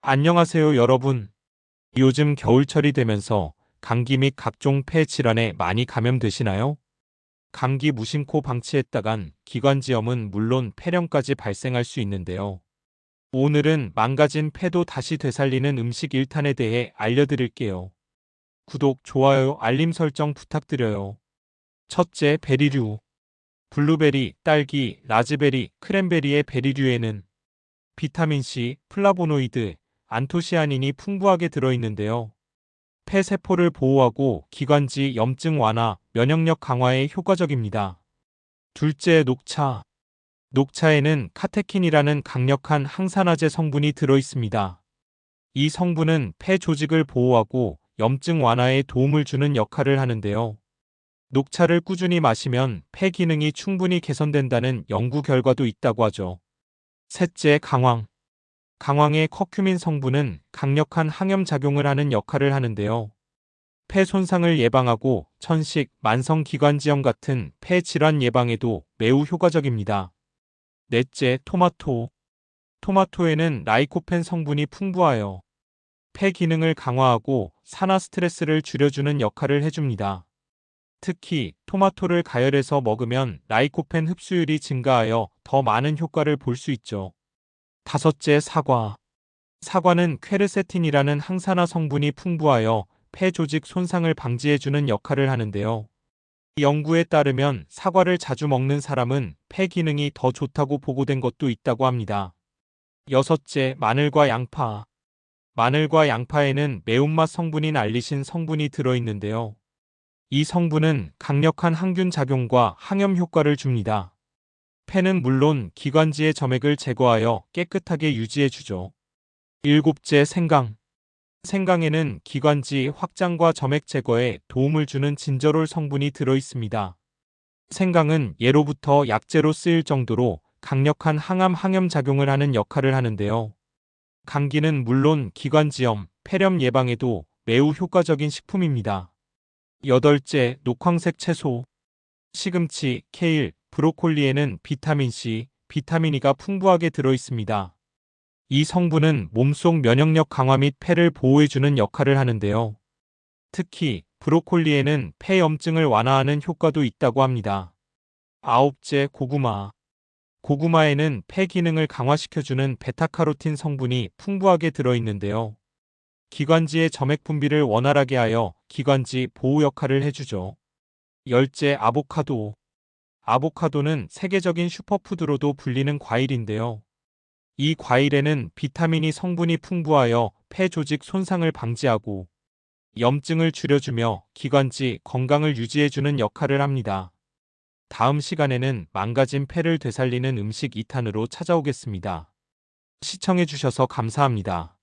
안녕하세요, 여러분. 요즘 겨울철이 되면서 감기 및 각종 폐 질환에 많이 감염되시나요? 감기 무심코 방치했다간 기관지염은 물론 폐렴까지 발생할 수 있는데요. 오늘은 망가진 폐도 다시 되살리는 음식 1탄에 대해 알려드릴게요. 구독, 좋아요, 알림 설정 부탁드려요. 첫째, 베리류. 블루베리, 딸기, 라즈베리, 크랜베리의 베리류에는 비타민C, 플라보노이드, 안토시아닌이 풍부하게 들어있는데요. 폐세포를 보호하고 기관지 염증 완화, 면역력 강화에 효과적입니다. 둘째, 녹차. 녹차에는 카테킨이라는 강력한 항산화제 성분이 들어있습니다. 이 성분은 폐 조직을 보호하고 염증 완화에 도움을 주는 역할을 하는데요. 녹차를 꾸준히 마시면 폐 기능이 충분히 개선된다는 연구 결과도 있다고 하죠. 셋째, 강황. 강황의 커큐민 성분은 강력한 항염 작용을 하는 역할을 하는데요. 폐 손상을 예방하고 천식, 만성기관지염 같은 폐 질환 예방에도 매우 효과적입니다. 넷째, 토마토. 토마토에는 라이코펜 성분이 풍부하여 폐 기능을 강화하고 산화 스트레스를 줄여주는 역할을 해줍니다. 특히 토마토를 가열해서 먹으면 라이코펜 흡수율이 증가하여 더 많은 효과를 볼 수 있죠. 다섯째, 사과. 사과는 퀘르세틴이라는 항산화 성분이 풍부하여 폐 조직 손상을 방지해주는 역할을 하는데요. 연구에 따르면 사과를 자주 먹는 사람은 폐 기능이 더 좋다고 보고된 것도 있다고 합니다. 여섯째, 마늘과 양파. 마늘과 양파에는 매운맛 성분인 알리신 성분이 들어있는데요. 이 성분은 강력한 항균 작용과 항염 효과를 줍니다. 폐는 물론 기관지의 점액을 제거하여 깨끗하게 유지해주죠. 일곱째, 생강. 생강에는 기관지 확장과 점액 제거에 도움을 주는 진저롤 성분이 들어있습니다. 생강은 예로부터 약재로 쓰일 정도로 강력한 항암 항염 작용을 하는 역할을 하는데요. 감기는 물론 기관지염, 폐렴 예방에도 매우 효과적인 식품입니다. 여덟째, 녹황색 채소. 시금치, 케일, 브로콜리에는 비타민C, 비타민 E가 풍부하게 들어있습니다. 이 성분은 몸속 면역력 강화 및 폐를 보호해주는 역할을 하는데요. 특히 브로콜리에는 폐염증을 완화하는 효과도 있다고 합니다. 아홉째, 고구마. 고구마에는 폐 기능을 강화시켜주는 베타카로틴 성분이 풍부하게 들어있는데요. 기관지의 점액 분비를 원활하게 하여 기관지 보호 역할을 해주죠. 열째, 아보카도. 아보카도는 세계적인 슈퍼푸드로도 불리는 과일인데요. 이 과일에는 비타민 E 성분이 풍부하여 폐 조직 손상을 방지하고 염증을 줄여주며 기관지 건강을 유지해주는 역할을 합니다. 다음 시간에는 망가진 폐를 되살리는 음식 2탄으로 찾아오겠습니다. 시청해주셔서 감사합니다.